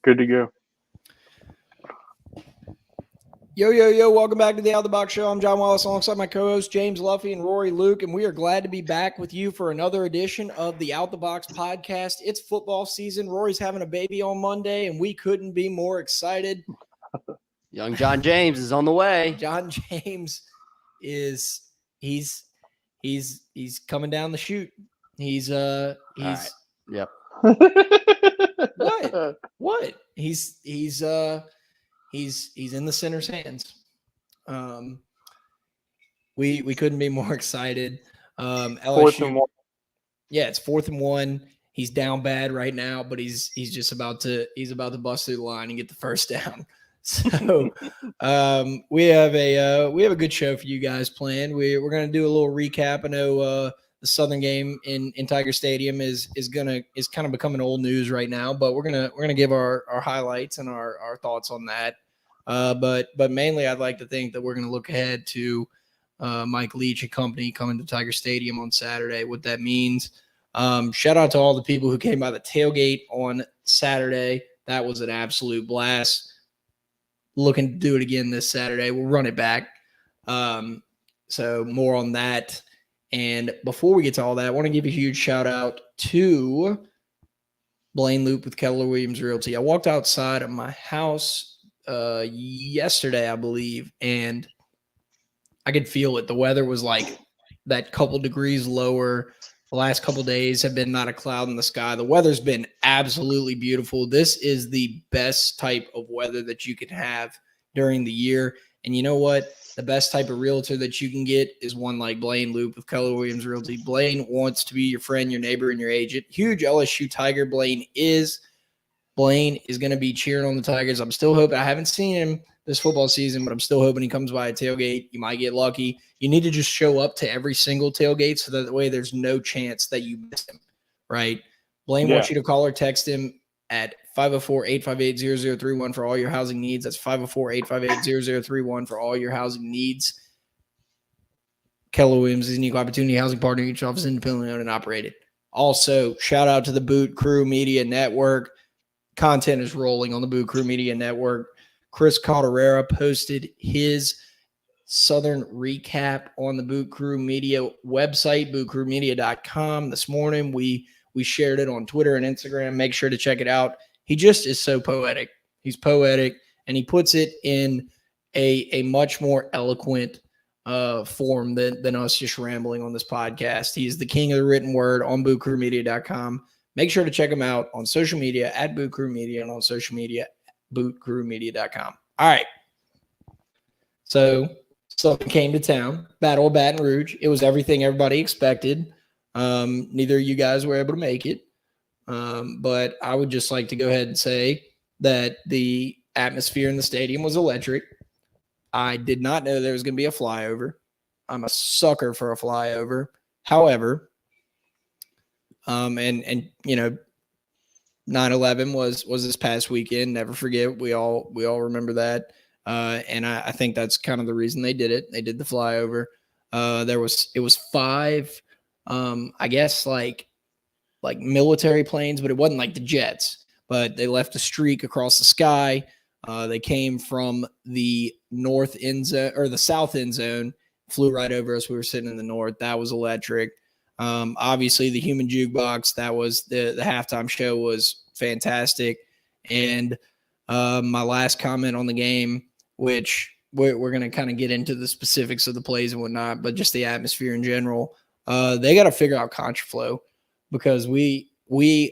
Good to go. Yo, welcome back to the Out of the Box Show. I'm John Wallace alongside my co-hosts James Luffy and Rory Luke, and we are glad to be back with you for another edition of the Out the Box podcast. It's football season. Rory's having a baby on Monday, and we couldn't be more excited. Young John James is on the way. John James he's coming down the chute. He's All right. Yep. What? He's in the center's hands. We couldn't be more excited. LSU, yeah, it's 4th and 1. He's down bad right now, but he's just about to bust through the line and get the first down. So we have a good show for you guys planned. We're gonna do a little recap. I know the Southern game in Tiger Stadium is kind of becoming old news right now, but we're gonna give our highlights and our thoughts on that. But mainly, I'd like to think that we're gonna look ahead to Mike Leach and company coming to Tiger Stadium on Saturday. What that means. Shout out to all the people who came by the tailgate on Saturday. That was an absolute blast. Looking to do it again this Saturday. We'll run it back. So more on that. And before we get to all that, I want to give a huge shout out to Blaine Loop with Keller Williams Realty. I walked outside of my house yesterday, I believe, and I could feel it. The weather was like that couple degrees lower. The last couple days have been not a cloud in the sky. The weather's been absolutely beautiful. This is the best type of weather that you can have during the year. And you know what? The best type of realtor that you can get is one like Blaine Loop with Keller Williams Realty. Blaine wants to be your friend, your neighbor, and your agent. Huge LSU Tiger Blaine is. Blaine is going to be cheering on the Tigers. I'm still hoping. I haven't seen him this football season, but I'm still hoping he comes by a tailgate. You might get lucky. You need to just show up to every single tailgate so that way there's no chance that you miss him, right? Blaine wants you to call or text him at 504-858-0031 for all your housing needs. That's 504-858-0031 for all your housing needs. Keller Williams is an equal opportunity housing partner. Each office independently owned and operated. Also, shout out to the Boot Crew Media Network. Content is rolling on the Boot Crew Media Network. Chris Calderera posted his Southern recap on the Boot Crew Media website, bootcrewmedia.com. This morning, we shared it on Twitter and Instagram. Make sure to check it out. He just is so poetic. He's poetic, and he puts it in a much more eloquent form than us just rambling on this podcast. He's the king of the written word on bootcrewmedia.com. Make sure to check him out on social media at Boot Crew Media and on social media bootcrewmedia.com. All right. So something came to town. Battle of Baton Rouge. It was everything everybody expected. Neither of you guys were able to make it. But I would just like to go ahead and say that the atmosphere in the stadium was electric. I did not know there was going to be a flyover. I'm a sucker for a flyover. However, and you know, 9/11 was this past weekend. Never forget. We all remember that. And I think that's kind of the reason they did it. They did the flyover. It was 5, I guess like military planes, but it wasn't like the jets. But they left a streak across the sky. They came from the north end zone or the south end zone, flew right over us. We were sitting in the north. That was electric. Obviously, the human jukebox. That was the halftime show was fantastic. And my last comment on the game, which we're going to kind of get into the specifics of the plays and whatnot, but just the atmosphere in general. They got to figure out contraflow because we,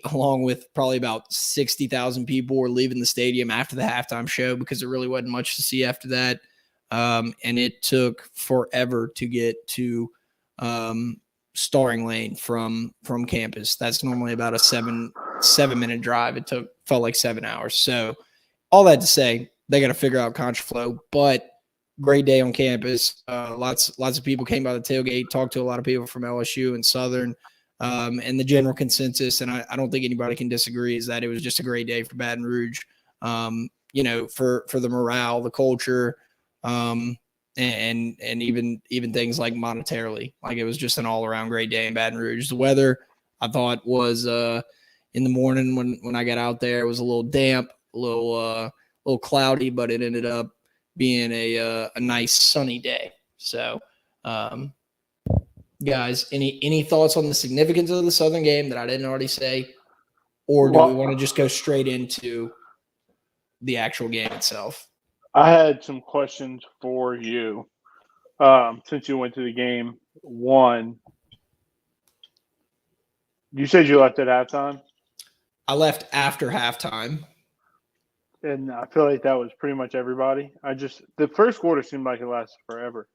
along with probably about 60,000 people, were leaving the stadium after the halftime show because there really wasn't much to see after that. And it took forever to get to Starring Lane from campus. That's normally about a 7-minute drive. It felt like 7 hours. So all that to say, they got to figure out contraflow, but great day on campus. Lots of people came by the tailgate, talked to a lot of people from LSU and Southern. And the general consensus, and I don't think anybody can disagree, is that it was just a great day for Baton Rouge. You know, for the morale, the culture, and even things like monetarily. Like it was just an all around great day in Baton Rouge. The weather I thought was in the morning when I got out there, it was a little damp. little cloudy, but it ended up being a nice sunny day. So, guys, any thoughts on the significance of the Southern game that I didn't already say, or do we want to just go straight into the actual game itself? I had some questions for you. Since you went to the game, one, you said you left at halftime? I left after halftime. And I feel like that was pretty much everybody. The first quarter seemed like it lasted forever.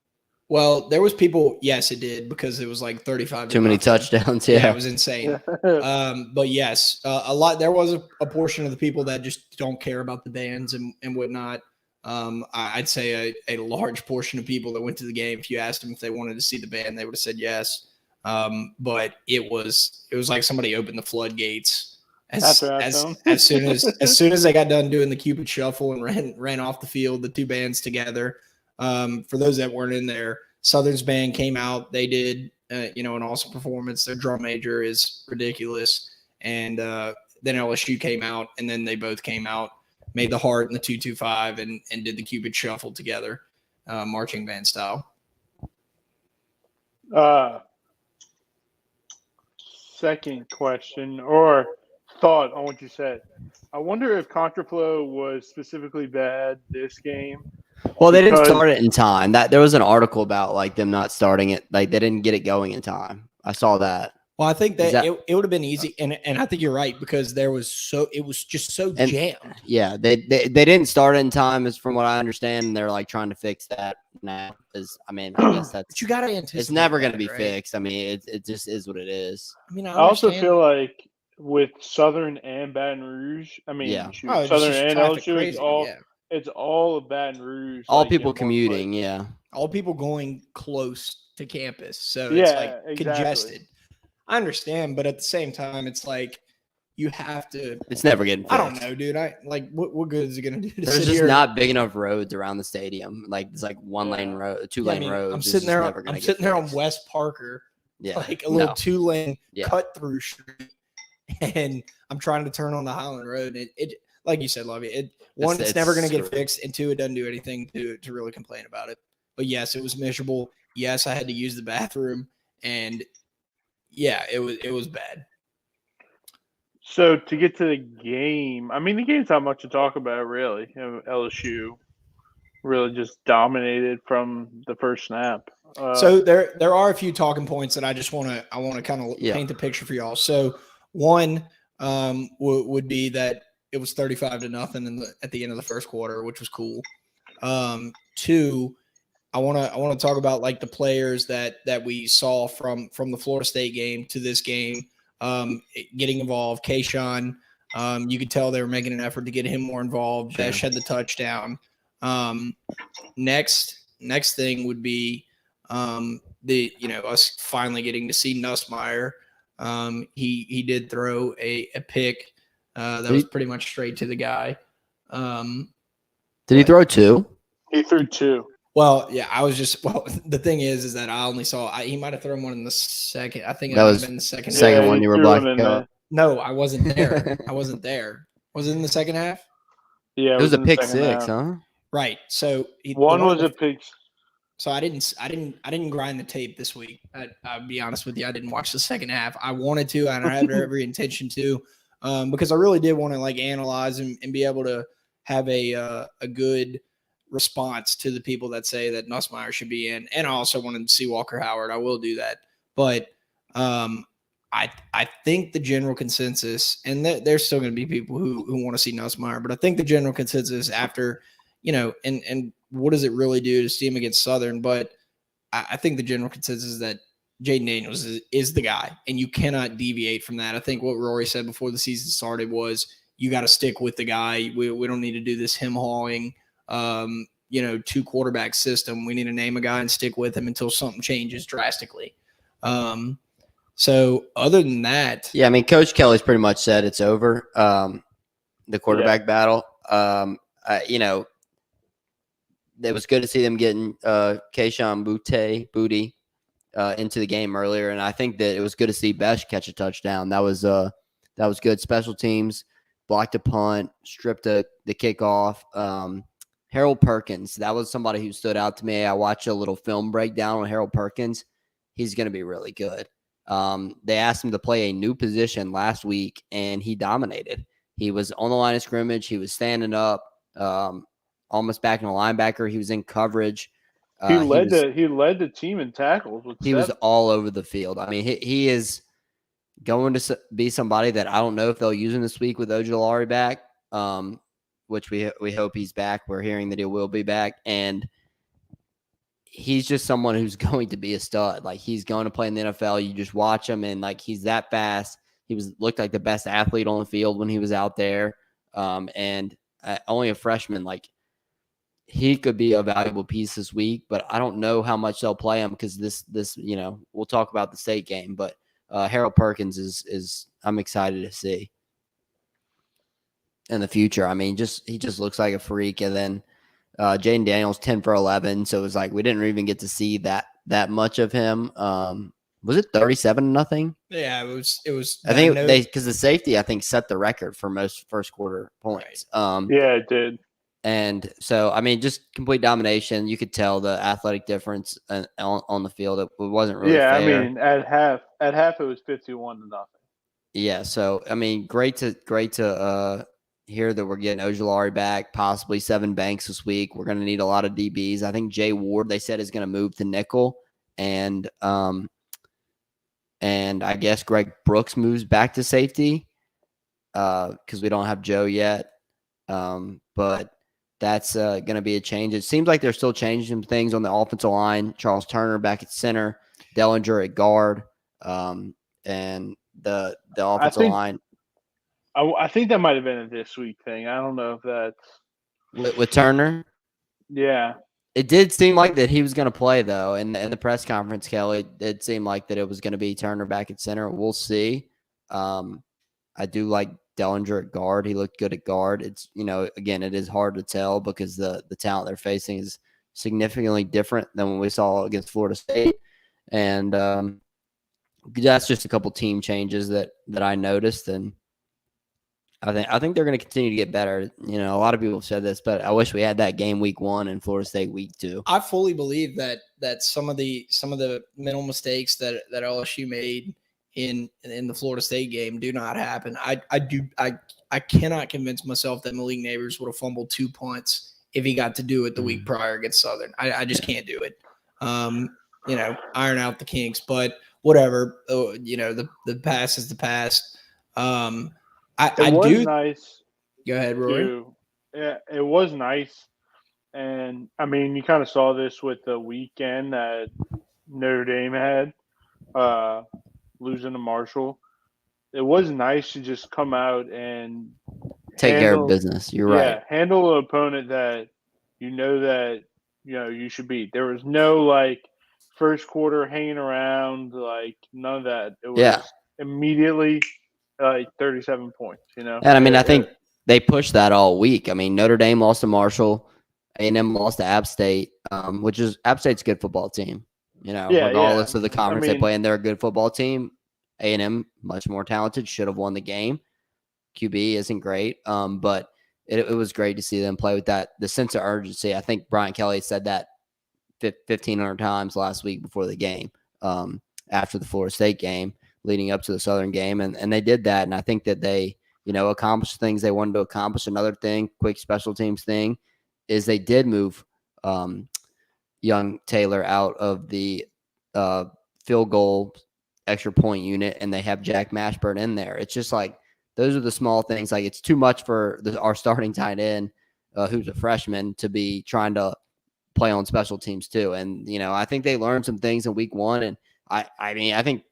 Well, there was people. Yes, it did, because it was like 35. Too many touchdowns. Yeah, it was insane. But yes, a lot. There was a portion of the people that just don't care about the bands and whatnot. I'd say a large portion of people that went to the game, if you asked them if they wanted to see the band, they would have said yes. But it was like somebody opened the floodgates as soon as they got done doing the Cupid Shuffle and ran off the field, the two bands together. For those that weren't in there, Southern's band came out. They did, an awesome performance. Their drum major is ridiculous. And then LSU came out, and then they both came out, made the heart and the 225 and did the Cupid Shuffle together, marching band style. Second question or thought on what you said. I wonder if Contraflow was specifically bad this game. Well, they didn't start it in time. There was an article about like them not starting it. Like they didn't get it going in time. I saw that. Well, I think that it would have been easy, and I think you're right, because it was just so jammed. Yeah, they didn't start it in time, is from what I understand, and they're like trying to fix that now. I guess that's. But you gotta anticipate. It's never going to be fixed. I mean, it just is what it is. I mean, I also feel like with Southern and Baton Rouge, Southern and LSU, it's all of Baton Rouge. All people commuting, all people going close to campus, so it's like congested. I understand, but at the same time, it's like you have to. It's never getting fixed. I don't know, dude. What good is it going to do? There's just not big enough roads around the stadium. Like it's like one lane road, two lane roads. I'm sitting there on West Parker, like a little 2-lane cut through street, and I'm trying to turn on the Highland Road. It like you said, Lovey. It's never going to get fixed, and two, it doesn't do anything to really complain about it. But yes, it was miserable. Yes, I had to use the bathroom, and yeah, it was bad. So to get to the game, the game's not much to talk about, really. LSU really just dominated from the first snap. So there are a few talking points that I want to kind of paint the picture for y'all. So one would be that it was 35-0 at the end of the first quarter, which was cool. Two, I want to talk about like the players that we saw from the Florida State game to this game, getting involved. Kayshawn, you could tell they were making an effort to get him more involved. Sure. Besh had the touchdown. Next thing would be us finally getting to see Nussmeier. He did throw a pick that was pretty much straight to the guy. Did he throw two? He threw two. Well, yeah, the thing is that I only saw he might have thrown one in the second. I think that was been the second one you were blocking out. No, I wasn't there. Was it in the second half? Yeah, it was a pick six, huh? Right. So one was a pick. So I didn't grind the tape this week. I'll be honest with you. I didn't watch the second half. I wanted to, and I had every intention to, because I really did want to like analyze and be able to have a good response to the people that say that Nussmeier should be in. And I also wanted to see Walker Howard. I will do that. But I think the general consensus, and there's still going to be people who want to see Nussmeier, but I think the general consensus after, and what does it really do to see him against Southern? But I think the general consensus is that Jaden Daniels is the guy, and you cannot deviate from that. I think what Rory said before the season started was you got to stick with the guy. We don't need to do this him hauling, 2 quarterback system. We need to name a guy and stick with him until something changes drastically. So other than that, yeah, Coach Kelly's pretty much said it's over. The quarterback battle. It was good to see them getting Kayshawn Booty into the game earlier, and I think that it was good to see Besh catch a touchdown. That was good. Special teams blocked a punt, stripped the kickoff. Harold Perkins, that was somebody who stood out to me. I watched a little film breakdown on Harold Perkins. He's going to be really good. They asked him to play a new position last week, and he dominated. He was on the line of scrimmage. He was standing up, almost back in a linebacker. He was in coverage. He led the team in tackles. He was all over the field. I mean, he is going to be somebody that I don't know if they'll use him this week with Ojulari back, which we hope he's back. We're hearing that he will be back, and he's just someone who's going to be a stud. Like, he's going to play in the NFL. You just watch him, and like, he's that fast. He looked like the best athlete on the field when he was out there, and only a freshman. Like, he could be a valuable piece this week, but I don't know how much they'll play him because this we'll talk about the state game, but Harold Perkins is I'm excited to see in the future. I mean, he just looks like a freak. And then Jaden Daniels 10 for 11, so it was like we didn't even get to see that much of him. Was it 37-0? Yeah, it was. I think because the safety set the record for most first quarter points. Right. Yeah, it did. And so, I mean, just complete domination. You could tell the athletic difference on the field. It wasn't really fair. I mean, at half it was 51-0. Yeah. So, I mean, great to hear that we're getting Ojulari back, possibly Seven Banks this week. We're going to need a lot of DBs. I think Jay Ward, they said, is going to move to nickel, and I guess Greg Brooks moves back to safety because we don't have Joe yet. But that's going to be a change. It seems like they're still changing some things on the offensive line. Charles Turner back at center, Dellinger at guard, and the offensive line. I think that might have been a this week thing. I don't know if that's with Turner. Yeah, it did seem like that he was going to play though. In the press conference, Kelly, it seemed like that it was going to be Turner back at center. We'll see. I do like Dellinger at guard. He looked good at guard. It's, again, it is hard to tell because the talent they're facing is significantly different than when we saw against Florida State. And that's just a couple team changes that I noticed. And I think they're going to continue to get better. A lot of people have said this, but I wish we had that game week 1 and Florida State week 2. I fully believe that some of the mental mistakes that LSU made in the Florida State game do not happen. I cannot convince myself that Malik Neighbors would have fumbled 2 punts if he got to do it the week prior against Southern. I just can't do it. Iron out the kinks, but whatever. The past is the past. It was nice. Go ahead, Rory. It was nice. And, I mean, you kind of saw this with the weekend that Notre Dame had. Losing to Marshall, it was nice to just come out and take care of business. You're right. Handle an opponent that you should beat. There was no first quarter hanging around, none of that. It was immediately 37 points. And I mean, I think they pushed that all week. I mean, Notre Dame lost to Marshall, A&M lost to App State, which is App State's a good football team. Regardless of the conference they play in, they're a good football team. A&M, much more talented, should have won the game. QB isn't great, but it was great to see them play with the sense of urgency. I think Brian Kelly said that 1,500 times last week before the game, after the Florida State game, leading up to the Southern game, and they did that. And I think that they, accomplished things they wanted to accomplish. Another thing, quick special teams thing, is they did move young Taylor out of the field goal extra point unit, and they have Jack Mashburn in there. It's just those are the small things. It's too much for our starting tight end, who's a freshman, to be trying to play on special teams too. And, I think they learned some things in week 1. And I think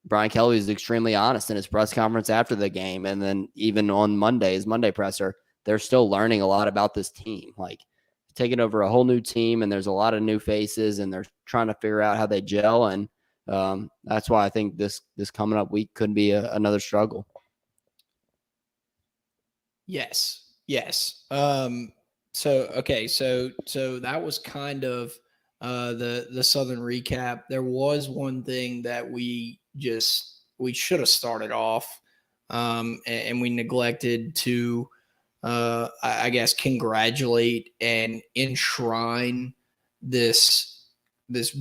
Brian Kelly was extremely honest in his press conference after the game. And then even on his Monday presser, they're still learning a lot about this team. Taking over a whole new team, and there's a lot of new faces, and they're trying to figure out how they gel. And that's why I think this coming up week could be another struggle. Yes. So that was kind of the Southern recap. There was one thing that we should have started off and we neglected to, I guess, congratulate and enshrine this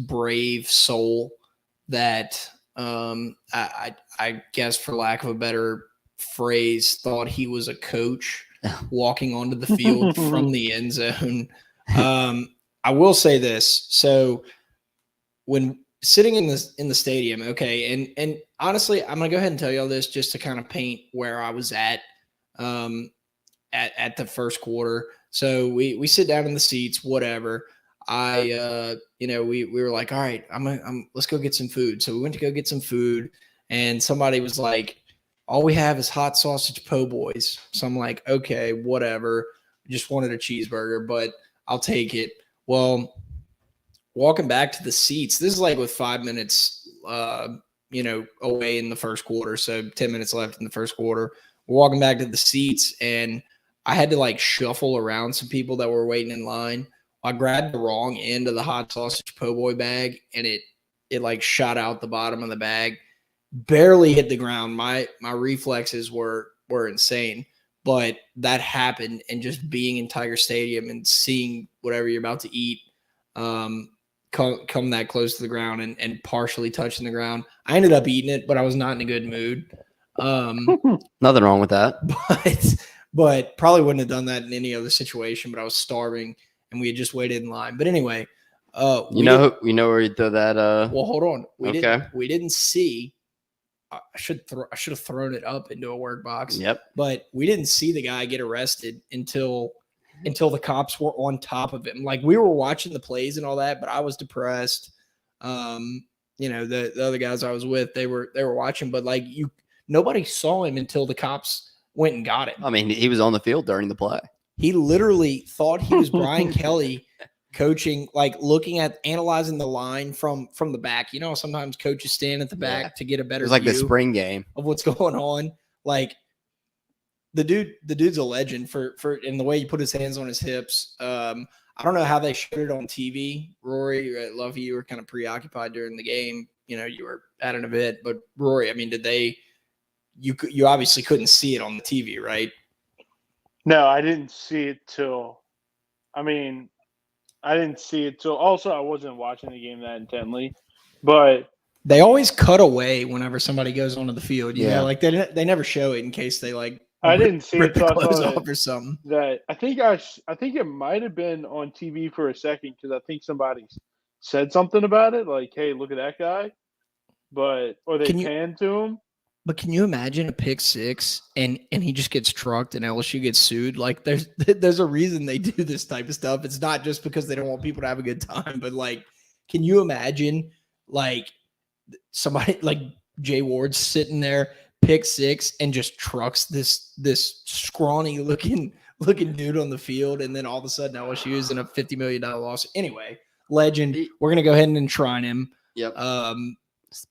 brave soul that I guess, for lack of a better phrase, thought he was a coach walking onto the field from the end zone. I will say this. So when sitting in the stadium, okay, and honestly, I'm gonna go ahead and tell you all this just to kind of paint where I was at the first quarter. So we sit down in the seats, whatever. We were like, all right, let's go get some food. So we went to go get some food, and somebody was like, all we have is hot sausage po' boys. So I'm like, okay, whatever. Just wanted a cheeseburger, but I'll take it. Well, walking back to the seats, this is like with 5 minutes, away in the first quarter. So 10 minutes left in the first quarter. We're walking back to the seats, and I had to like shuffle around some people that were waiting in line. I grabbed the wrong end of the hot sausage po' boy bag, and it like shot out the bottom of the bag, barely hit the ground. My reflexes were insane, but that happened. And just being in Tiger Stadium and seeing whatever you're about to eat come that close to the ground and partially touching the ground, I ended up eating it, but I was not in a good mood. Nothing wrong with that, but probably wouldn't have done that in any other situation. But I was starving, and we had just waited in line. But anyway, you know where you throw that. Well, hold on. We didn't see. I should have thrown it up into a work box. Yep. But we didn't see the guy get arrested until the cops were on top of him. Like, we were watching the plays and all that, but I was depressed. The other guys I was with, they were watching, but like nobody saw him until the cops went and got him. I mean, he was on the field during the play. He literally thought he was Brian Kelly coaching, like analyzing the line from the back. You know, sometimes coaches stand at the back to get a better view. It was like the spring game of what's going on. Like, the dude's a legend for in the way he put his hands on his hips. I don't know how they showed it on TV. Rory, I love you were kind of preoccupied during the game. You know, you were at an event, but Rory, I mean, you obviously couldn't see it on the TV, right? No, I didn't see it till. Also, I wasn't watching the game that intently, but they always cut away whenever somebody goes onto the field. You know, like they never show it in case they like. I didn't see it off or something. That I think it might have been on TV for a second, because I think somebody said something about it, like, "Hey, look at that guy," or they panned to him. But can you imagine a pick six and he just gets trucked and LSU gets sued? Like, there's a reason they do this type of stuff. It's not just because they don't want people to have a good time, but like, can you imagine like somebody like Jay Ward's sitting there, pick six, and just trucks this scrawny looking dude on the field, and then all of a sudden LSU is in a $50 million loss. Anyway, legend. We're gonna go ahead and enshrine him. Yep.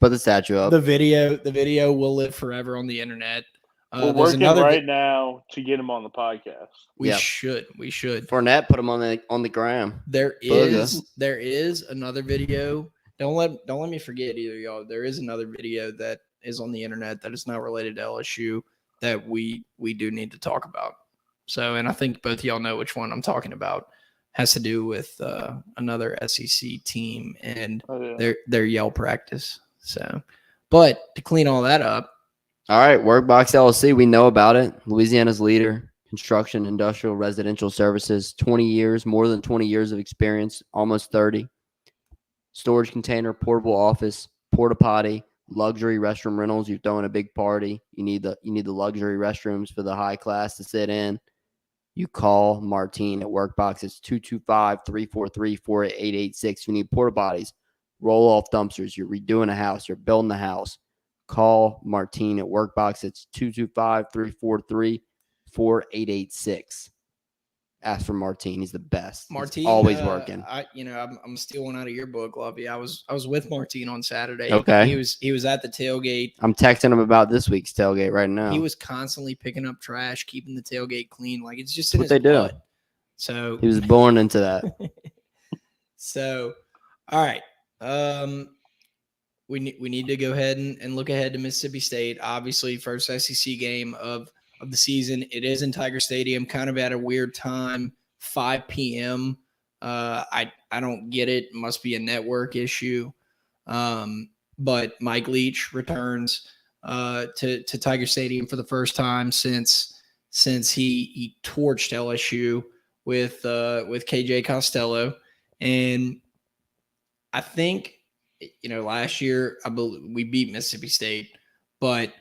Put the statue up. The video will live forever on the internet. We're working right now to get him on the podcast. We should. Fournette, put him on the gram. There is another video. Don't let me forget either, y'all. There is another video that is on the internet that is not related to LSU that we do need to talk about. So, and I think both of y'all know which one I'm talking about. Has to do with another SEC team and their yell practice. So, but to clean all that up. All right, Workbox LLC, we know about it. Louisiana's leader, construction, industrial, residential services, 20 years, more than 20 years of experience, almost 30. Storage container, portable office, porta potty, luxury restroom rentals. You're throwing a big party. You need the luxury restrooms for the high class to sit in. You call Martine at Workbox. It's 225-343-4886. You need porta potties, roll-off dumpsters. You're redoing a house. You're building a house. Call Martine at Workbox. It's 225-343-4886. Ask for Martine. He's the best. Martine, always working. I'm stealing out of your book, Lovey. I was with Martine on Saturday. Okay. He was at the tailgate. I'm texting him about this week's tailgate right now. He was constantly picking up trash, keeping the tailgate clean. Like, it's just in his blood. Do. So he was born into that. So, all right. we need to go ahead and look ahead to Mississippi State. Obviously, first SEC game of the season. It is in Tiger Stadium, kind of at a weird time, 5 p.m. I don't get it. It must be a network issue. But Mike Leach returns to Tiger Stadium for the first time since he torched LSU with KJ Costello, and I think last year I believe we beat Mississippi State, but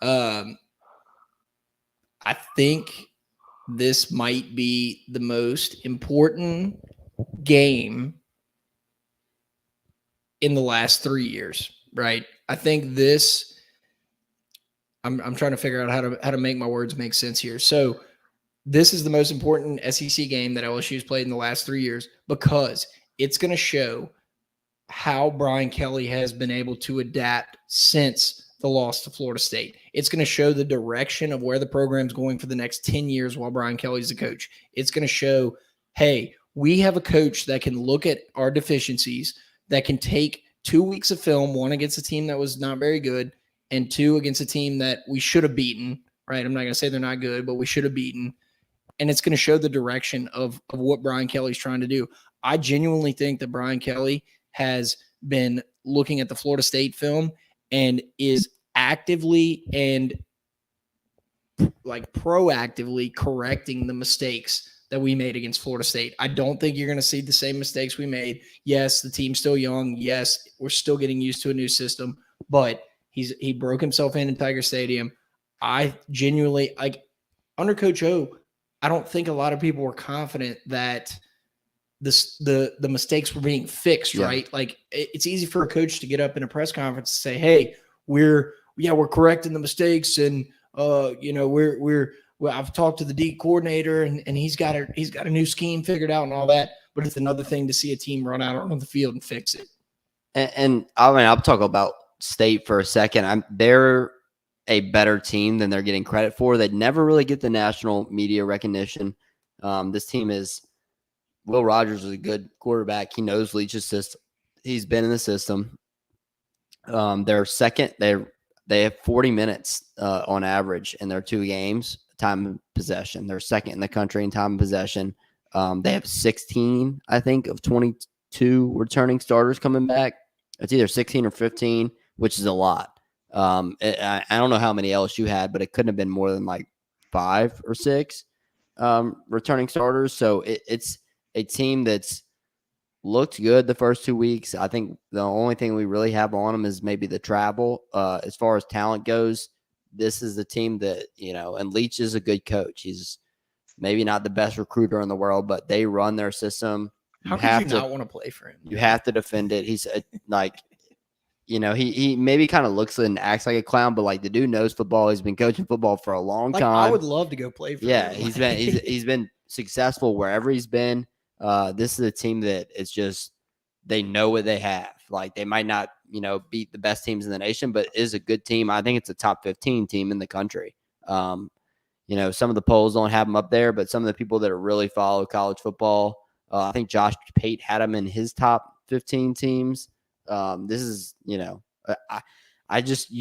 I think this might be the most important game in the last 3 years, right? I think this. I'm trying to figure out how to make my words make sense here. So this is the most important SEC game that LSU's played in the last 3 years because it's going to show how Brian Kelly has been able to adapt since the loss to Florida State. It's going to show the direction of where the program's going for the next 10 years while Brian Kelly's the coach. It's going to show, hey, we have a coach that can look at our deficiencies, that can take 2 weeks of film, one against a team that was not very good, and two against a team that we should have beaten, right? I'm not going to say they're not good, but we should have beaten. And it's going to show the direction of what Brian Kelly's trying to do. I genuinely think that Brian Kelly has been looking at the Florida State film and is actively and proactively correcting the mistakes that we made against Florida State. I don't think you're going to see the same mistakes we made. Yes, the team's still young. Yes, we're still getting used to a new system, but he broke himself in Tiger Stadium. I genuinely, under Coach O, I don't think a lot of people were confident that the mistakes were being fixed, right? Like it's easy for a coach to get up in a press conference and say, "Hey, we're correcting the mistakes, and I've talked to the D coordinator, and he's got a new scheme figured out and all that." But it's another thing to see a team run out on the field and fix it. And I mean, I'll talk about State for a second. They're a better team than they're getting credit for. They never really get the national media recognition. This team is Will Rogers is a good quarterback. He knows Leach's system. He's been in the system. They're second. They have 40 minutes on average in their 2 games time of possession. They're second in the country in time of possession. They have 16, I think, of 22 returning starters coming back. It's either 16 or 15, which is a lot. I don't know how many LSU had, but it couldn't have been more than like 5 or 6 returning starters. So it's a team that's looked good the first 2 weeks. I think the only thing we really have on them is maybe the travel. As far as talent goes, this is the team that, and Leach is a good coach. He's maybe not the best recruiter in the world, but they run their system. How could you not want to play for him? You have to defend it. He's he maybe kind of looks and acts like a clown, but like the dude knows football. He's been coaching football for a long time. I would love to go play for him. He's been successful wherever he's been. This is a team that it's just they know what they have. Like they might not, beat the best teams in the nation, but is a good team. I think it's a top 15 team in the country. Some of the polls don't have them up there, but some of the people that really follow college football, I think Josh Pate had him in his top 15 teams. This is, you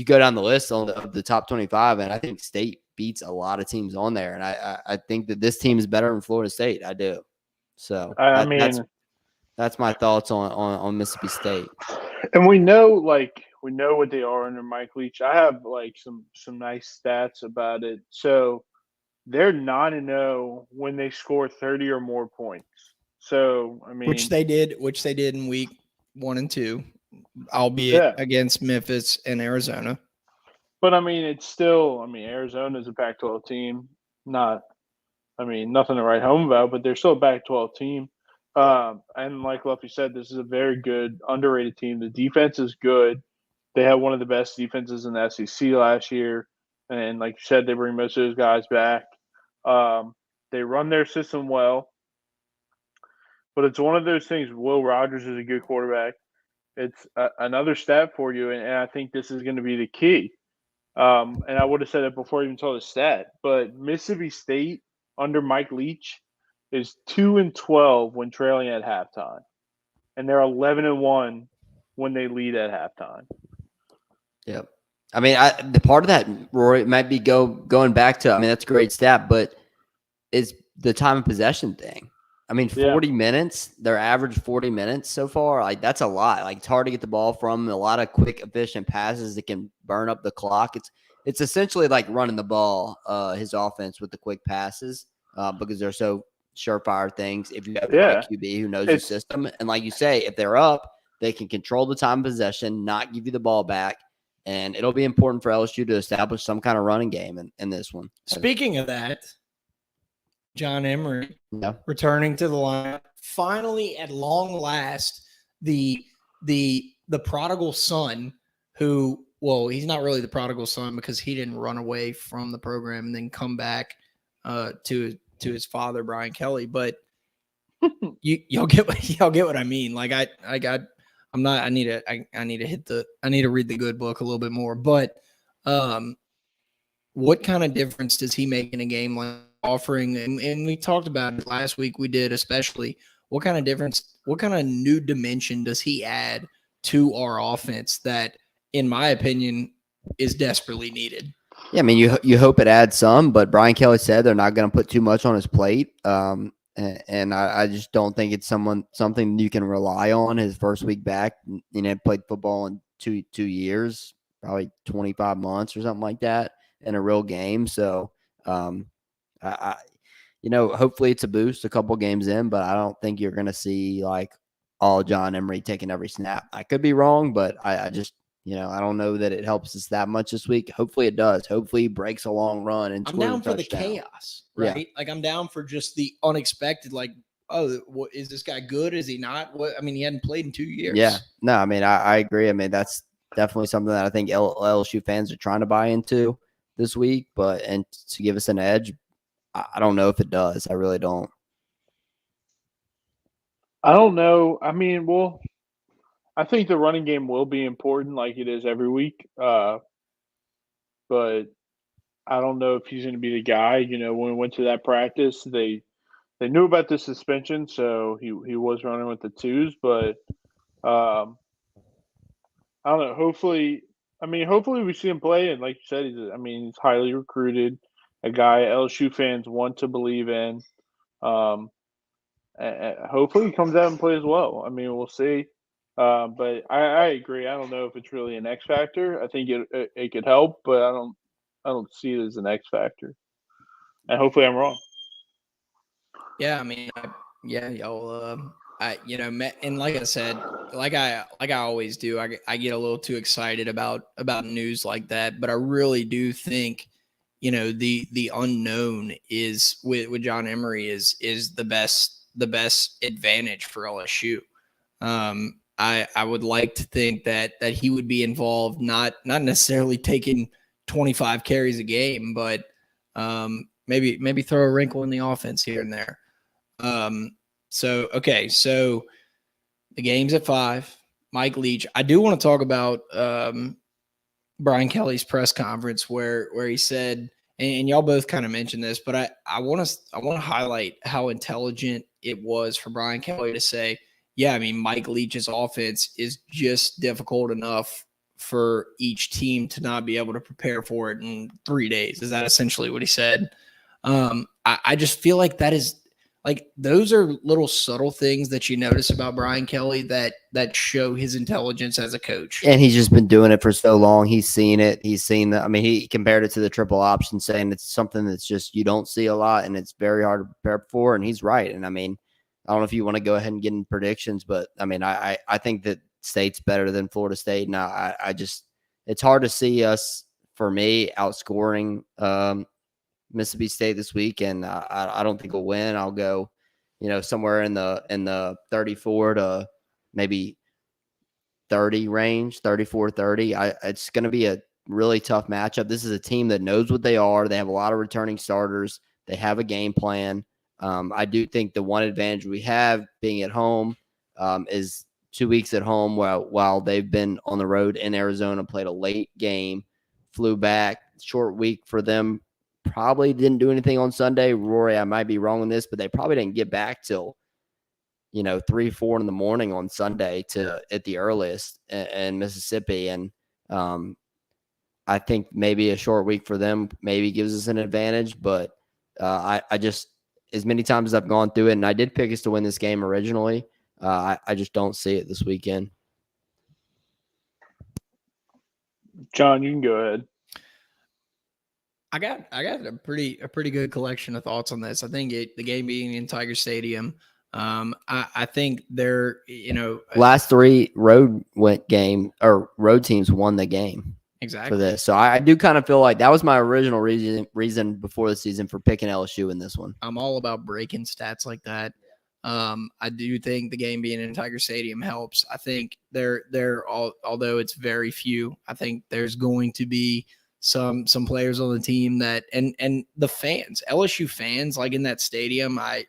go down the list of the top 25, and I think State beats a lot of teams on there. And I think that this team is better than Florida State. I do. So that's my thoughts on Mississippi State. And we know what they are under Mike Leach. I have some nice stats about it. So they're 9-0 when they score 30 or more points. So I mean, which they did in week 1 and 2, albeit against Memphis and Arizona. But I mean, it's still. Arizona is a Pac-12 team. Nothing to write home about, but they're still a Pac-12 team. And like Luffy said, this is a very good, underrated team. The defense is good. They had one of the best defenses in the SEC last year. And like you said, they bring most of those guys back. They run their system well. But it's one of those things. Will Rogers is a good quarterback. It's another stat for you, and I think this is going to be the key. And I would have said it before I even told the stat. But Mississippi State under Mike Leach is 2-12 when trailing at halftime, and they're 11-1 when they lead at halftime. Yep. I mean, the part of that, Rory, might be going back to, I mean, that's a great stat, but is the time of possession thing. I mean, 40 minutes, their average 40 minutes so far, like that's a lot. Like it's hard to get the ball from, a lot of quick, efficient passes that can burn up the clock. It's essentially like running the ball, his offense with the quick passes, because they're so surefire things. If you have the right QB who knows your system, and like you say, if they're up, they can control the time of possession, not give you the ball back, and it'll be important for LSU to establish some kind of running game in this one. Speaking of that, John Emery returning to the line. Finally, at long last, the prodigal son who, well, he's not really the prodigal son because he didn't run away from the program and then come back to his father, Brian Kelly. But y'all get what I mean. Like I need to read the good book a little bit more. But what kind of difference does he make in a game like offering? And we talked about it last week. We did, especially what kind of difference, what kind of new dimension does he add to our offense that, in my opinion, is desperately needed? Yeah, I mean, you hope it adds some, but Brian Kelly said they're not going to put too much on his plate. And I just don't think it's something you can rely on his first week back. You know, played football in two years, probably 25 months or something like that in a real game. So, I hopefully it's a boost a couple games in, but I don't think you're going to see like all John Emery taking every snap. I could be wrong, but I just, I don't know that it helps us that much this week. Hopefully it does. Hopefully he breaks a long run and I'm down for the chaos, right? Yeah. Like I'm down for just the unexpected, like, oh, what, is this guy good? Is he not? What, I mean, he hadn't played in 2 years. Yeah. No, I mean, I agree. I mean, that's definitely something that I think LSU fans are trying to buy into this week, and to give us an edge, I don't know if it does. I really don't. I don't know. I mean, well, I think the running game will be important like it is every week. But I don't know if he's going to be the guy. When we went to that practice, they knew about the suspension, so he was running with the twos. But I don't know. Hopefully we see him play. And like you said, he's highly recruited, a guy LSU fans want to believe in. Hopefully he comes out and plays well. I mean, we'll see. But I agree. I don't know if it's really an X factor. I think it could help, but I don't see it as an X factor. And hopefully I'm wrong. Yeah, I mean, y'all. And like I said, like I always do, I get a little too excited about news like that. But I really do think, the unknown is with John Emery is the best advantage for LSU. I would like to think that he would be involved, not necessarily taking 25 carries a game, but maybe throw a wrinkle in the offense here and there. So the game's at 5. Mike Leach. I do want to talk about Brian Kelly's press conference where he said, and y'all both kind of mentioned this, but I want to highlight how intelligent it was for Brian Kelly to say, yeah, I mean, Mike Leach's offense is just difficult enough for each team to not be able to prepare for it in 3 days. Is that essentially what he said? I just feel like that is like, those are little subtle things that you notice about Brian Kelly that show his intelligence as a coach. And he's just been doing it for so long. He's seen it. He's seen that. I mean, he compared it to the triple option, saying it's something that's just, you don't see a lot and it's very hard to prepare for. And he's right. And I mean, I don't know if you want to go ahead and get in predictions, but I mean, I think that State's better than Florida State. And I just, it's hard to see us, for me, outscoring Mississippi State this week, and I don't think we'll win. I'll go, somewhere in the 34 to maybe 30 range, 34-30. It's going to be a really tough matchup. This is a team that knows what they are. They have a lot of returning starters. They have a game plan. I do think the one advantage we have being at home is 2 weeks at home while they've been on the road in Arizona, played a late game, flew back, short week for them. Probably didn't do anything on Sunday. Rory, I might be wrong on this, but they probably didn't get back till, 3-4 in the morning on Sunday at the earliest in Mississippi. And I think maybe a short week for them maybe gives us an advantage, but I just, as many times as I've gone through it, and I did pick us to win this game originally, I just don't see it this weekend. John, you can go ahead. I got a pretty good collection of thoughts on this. I think the game being in Tiger Stadium, I think they're, last 3 road teams won the game. Exactly. For this. So I do kind of feel like that was my original reason before the season for picking LSU in this one. I'm all about breaking stats like that. I do think the game being in Tiger Stadium helps. I think although it's very few, I think there's going to be some players on the team that and the fans, LSU fans, like in that stadium, I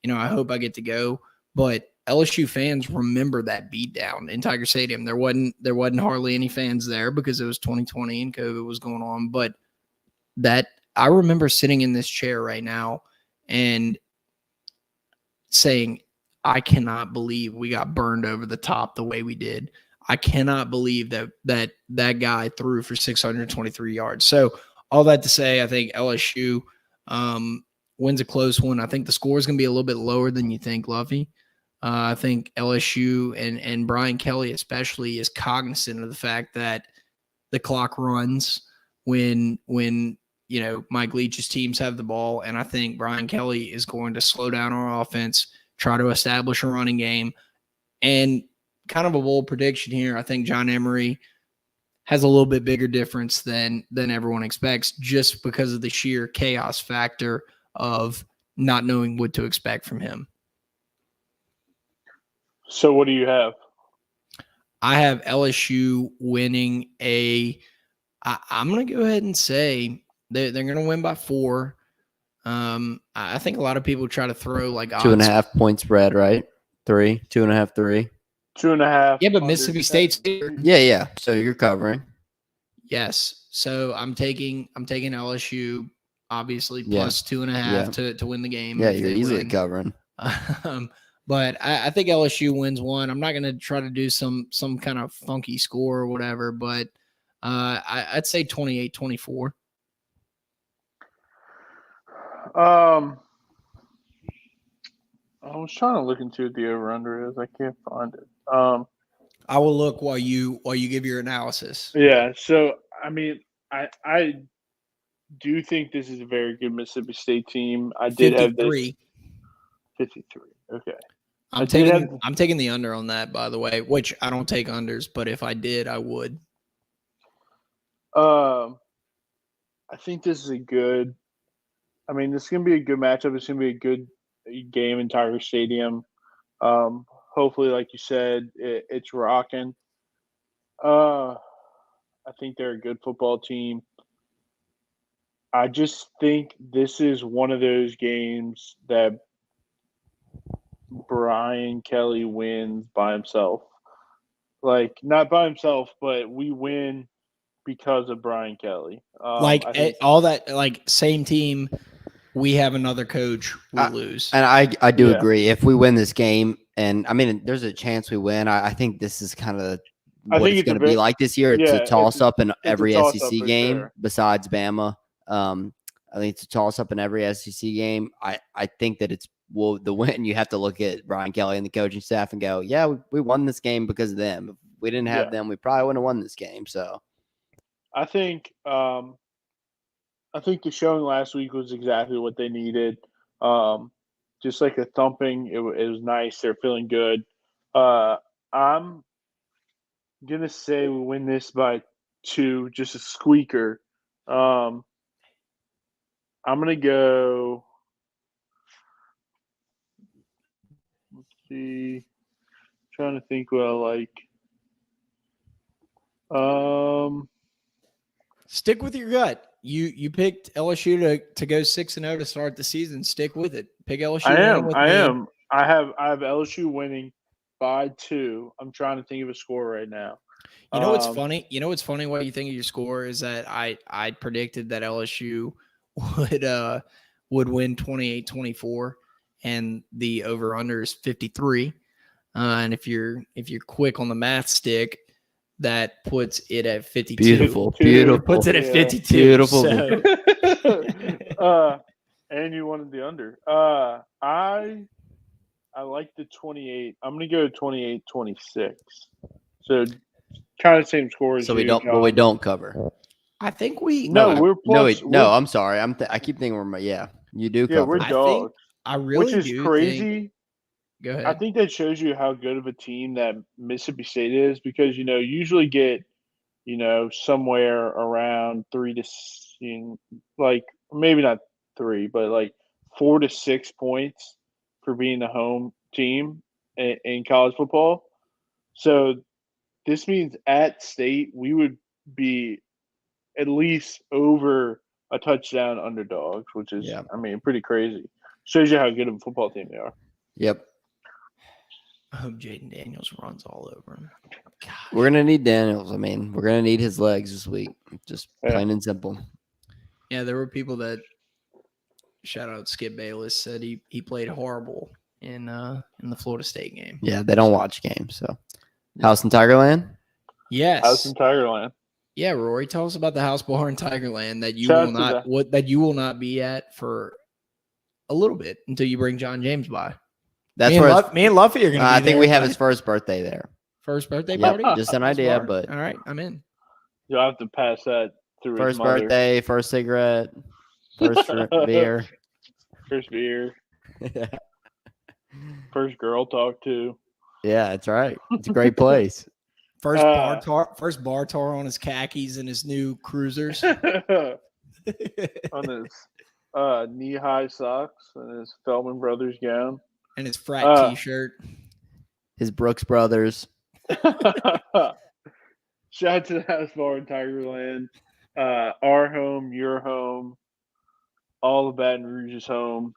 hope I get to go, but LSU fans remember that beatdown in Tiger Stadium. There wasn't hardly any fans there because it was 2020 and COVID was going on. But that I remember sitting in this chair right now and saying, I cannot believe we got burned over the top the way we did. I cannot believe that guy threw for 623 yards. So all that to say, I think LSU wins a close one. I think the score is going to be a little bit lower than you think, Luffy. I think LSU and Brian Kelly especially is cognizant of the fact that the clock runs when Mike Leach's teams have the ball, and I think Brian Kelly is going to slow down our offense, try to establish a running game, and kind of a bold prediction here. I think John Emery has a little bit bigger difference than everyone expects, just because of the sheer chaos factor of not knowing what to expect from him. So what do you have? I have LSU winning I'm going to go ahead and say they're going to win by 4. I think a lot of people try to throw like 2.5 point spread, right? 3, 2.5, 3. 2.5. Yeah, but Mississippi State's Yeah. So you're covering. Yes. So I'm taking LSU obviously plus 2.5 to win the game. Yeah, you're easily covering. But I think LSU wins one. I'm not going to try to do some kind of funky score or whatever, but I'd say 28-24. I was trying to look into what the over-under is. I can't find it. I will look while you give your analysis. Yeah. So I mean, I do think this is a very good Mississippi State team. I did 53. Have this 53. Okay. I'm taking the under on that, by the way, which I don't take unders, but if I did, I would. I think this is this is going to be a good matchup. It's going to be a good game in Tiger Stadium. Hopefully, like you said, it's rocking. I think they're a good football team. I just think this is one of those games that Brian Kelly wins by himself. Like, not by himself, but we win because of Brian Kelly. All that, like, same team, we have another coach, we'll lose. And I do agree. If we win this game, and I mean, there's a chance we win, I think this is kind of what it's going to be like this year. It's a toss-up in every SEC game besides Bama. I think it's a toss-up in every SEC game. I think that the win, you have to look at Brian Kelly and the coaching staff and go, yeah, we won this game because of them. If we didn't have them, we probably wouldn't have won this game. So I think the showing last week was exactly what they needed. Just like a thumping, it was nice. They're feeling good. I'm gonna say we win this by 2, just a squeaker. I'm gonna go. Let's see. Trying to think what I like. Stick with your gut. You picked LSU to go 6-0 to start the season. Stick with it. Pick LSU. I am. I have LSU winning by 2. I'm trying to think of a score right now. You know what's funny? You know what's funny? What you think of your score is that I predicted that LSU would win 28-24, and the over under is 53. And if you're quick on the math stick, that puts it at 52. Beautiful. Puts it at 52. Beautiful. So. And you wanted the under. I like the 28. I'm going to go 28-26. So kind of same score as so you. But we don't cover. I think we we're plus. No, I'm sorry. I keep thinking you do cover. Yeah, we're dogs. I really which is crazy. Go ahead. I think that shows you how good of a team that Mississippi State is because you usually get somewhere around 3 to like maybe not 3, but like 4 to 6 points for being the home team in college football. So this means at state we would be at least over a touchdown underdogs, which is, pretty crazy. Shows you how good of a football team they are. Yep. I hope Jaden Daniels runs all over him. Gosh. We're going to need Daniels. I mean, we're going to need his legs this week. Just plain and simple. Yeah, there were people that, shout out Skip Bayless, said he played horrible in the Florida State game. Yeah, they don't watch games. So, House in Tigerland? Yes. House in Tigerland. Yeah, Rory, tell us about the house bar in Tigerland that you will not be at for a little bit until you bring John James by. That's me and Luffy are going to be I think we have his first birthday there. First birthday party? Just an idea, but all right, I'm in. You'll have to pass that through first birthday, first cigarette, first beer. First beer. First girl talk to. Yeah, that's right. It's a great place. First bar tar on his khakis and his new cruisers. On his knee-high socks and his Feldman Brothers gown. And his frat t-shirt. His Brooks Brothers. Shout out to the house bar in Tigerland. Our home, your home. All of Baton Rouge's home.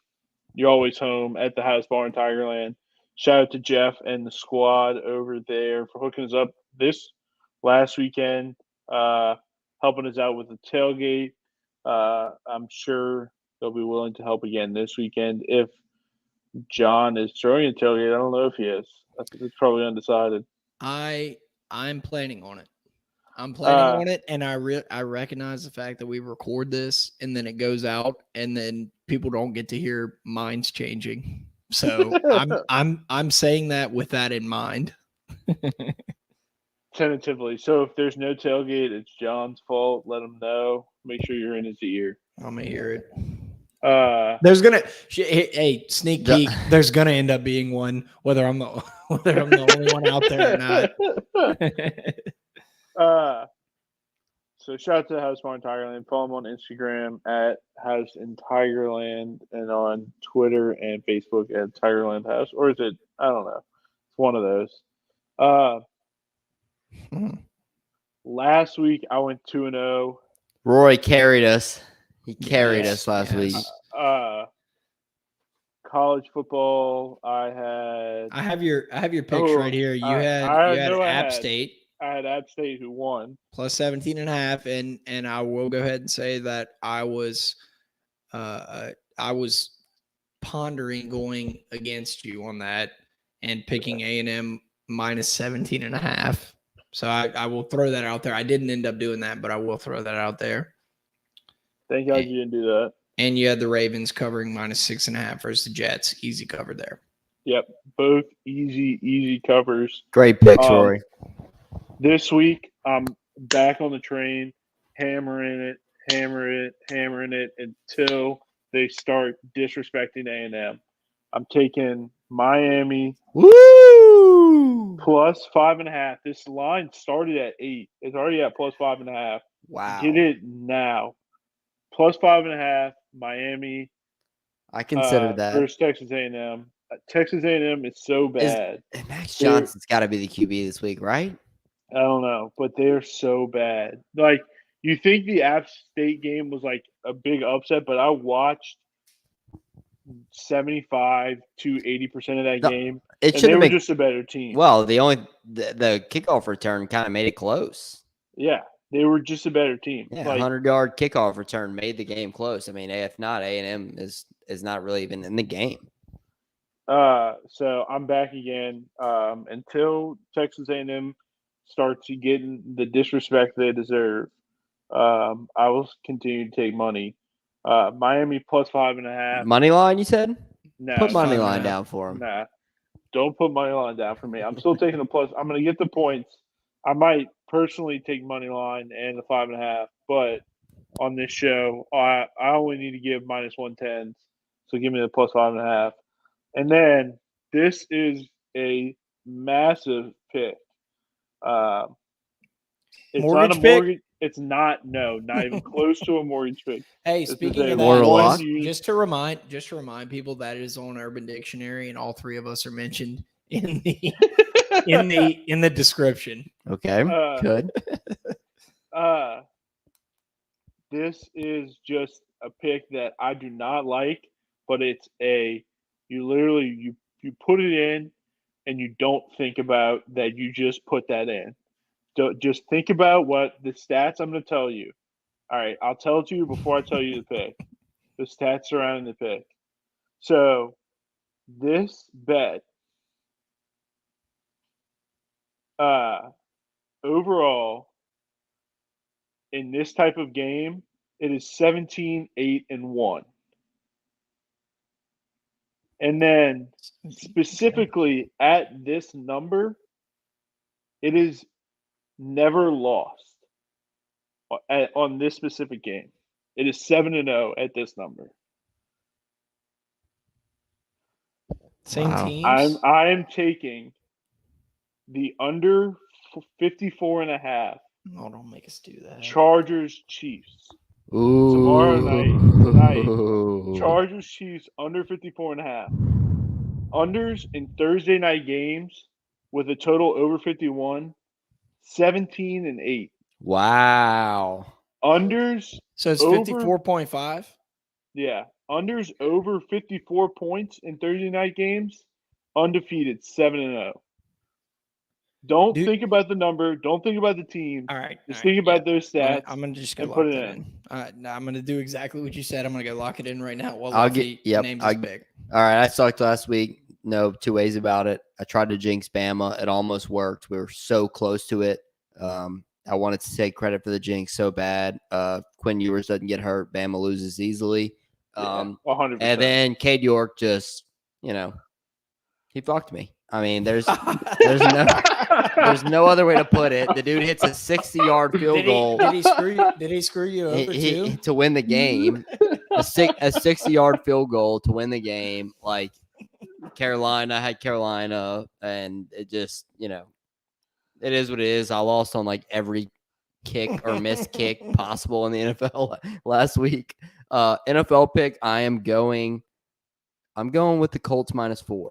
You're always home at the house bar in Tigerland. Shout out to Jeff and the squad over there for hooking us up this last weekend, helping us out with the tailgate. I'm sure they'll be willing to help again this weekend if John is throwing a tailgate. I don't know if he is. I think it's probably undecided. I'm planning on it. I'm planning on it, and I recognize the fact that we record this and then it goes out, and then people don't get to hear minds changing. So I'm saying that with that in mind. Tentatively. So if there's no tailgate, it's John's fault. Let him know. Make sure you're in his ear. I'm gonna hear it. There's gonna sneak peek. There's gonna end up being one, whether I'm the only one out there or not. So shout out to the House Bar in Tigerland. Follow them on Instagram at House in Tigerland and on Twitter and Facebook at Tigerland House. Or is it? I don't know. It's one of those. Last week I went 2-0. Roy carried us. He carried us last week. College football. I have your picks right here. You had App State. I had App State who won plus 17.5, and I will go ahead and say that I was pondering going against you on that and picking A&M minus 17.5. So I will throw that out there. I didn't end up doing that, but I will throw that out there. Thank God you didn't do that. And you had the Ravens covering minus 6.5 versus the Jets. Easy cover there. Yep. Both easy covers. Great picks, Rory. This week, I'm back on the train, hammering it until they start disrespecting A&M. I'm taking Miami. Woo! Plus 5.5. This line started at 8. It's already at plus 5.5. Wow. Get it now. Plus 5.5. Miami. I consider that. Versus Texas A&M. Texas A&M is so bad. Max Johnson's got to be the QB this week, right? I don't know, but they're so bad. Like, you think the App State game was like a big upset, but I watched 75 to 80% of that game. They were just a better team. Well, the kickoff return kind of made it close. Yeah, they were just a better team. Yeah, 100-yard kickoff return made the game close. I mean, if not, A&M is not really even in the game. So I'm back again until Texas A&M starts getting the disrespect they deserve, I will continue to take money. Miami plus 5.5. Money line, you said? No, Put money line down for him. Nah, don't put money line down for me. I'm still taking the plus. I'm going to get the points. I might personally take money line and the 5.5, but on this show, I only need to give minus 110s. So give me the plus 5.5. And then this is a massive pick. It's mortgage not a mortgage. Pick? It's not. No, not even close to a mortgage pick. Hey, speaking of that, just to remind people that it is on Urban Dictionary, and all three of us are mentioned in the in the description. Okay, good. This is just a pick that I do not like, but it's you literally you put it in, and you don't think about that. You just put that in. Just think about what the stats I'm going to tell you. All right, I'll tell it to you before I tell you the pick. The stats surrounding the pick. So this bet, overall, in this type of game, it is 17, 8, and 1. And then specifically at this number, it is never lost on this specific game. It is 7-0 at this number. Same teams. I am taking the under 54.5. Oh, don't make us do that. Chargers Chiefs. Ooh. Tomorrow night, Chargers Chiefs under 54.5. Unders in Thursday night games with a total over 51, 17 and 8. Wow. Unders. So it's 54.5. Yeah. Unders over 54 points in Thursday night games, undefeated 7-0. Don't think about the number. Don't think about the team. All right. Just think about those stats. I'm going to just go lock it in. All right. Now I'm going to do exactly what you said. I'm going to go lock it in right now while Luffy names his pick. All right. I sucked last week. No two ways about it. I tried to jinx Bama. It almost worked. We were so close to it. I wanted to take credit for the jinx so bad. Quinn Ewers doesn't get hurt. Bama loses easily. 100%. And then Cade York just, he fucked me. I mean, there's no other way to put it. The dude hits a 60-yard field goal. Did he screw you over too? To win the game. A 60-yard field goal to win the game. Like Carolina had Carolina, and it just, it is what it is. I lost on like every kick or missed kick possible in the NFL last week. NFL pick, I'm going with the Colts -4.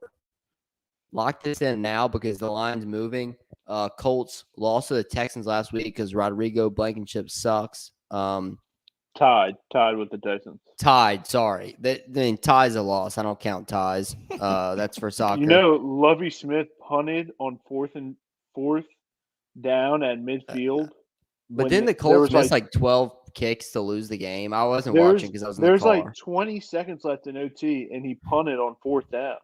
Lock this in now because the line's moving. Colts lost to the Texans last week because Rodrigo Blankenship sucks. Tied with the Texans. Sorry. Tie's a loss. I don't count ties. That's for soccer. Lovie Smith punted on fourth down at midfield. But then the Colts missed like 12 kicks to lose the game. I wasn't watching because I was in the car. There's like 20 seconds left in OT, and he punted on fourth down.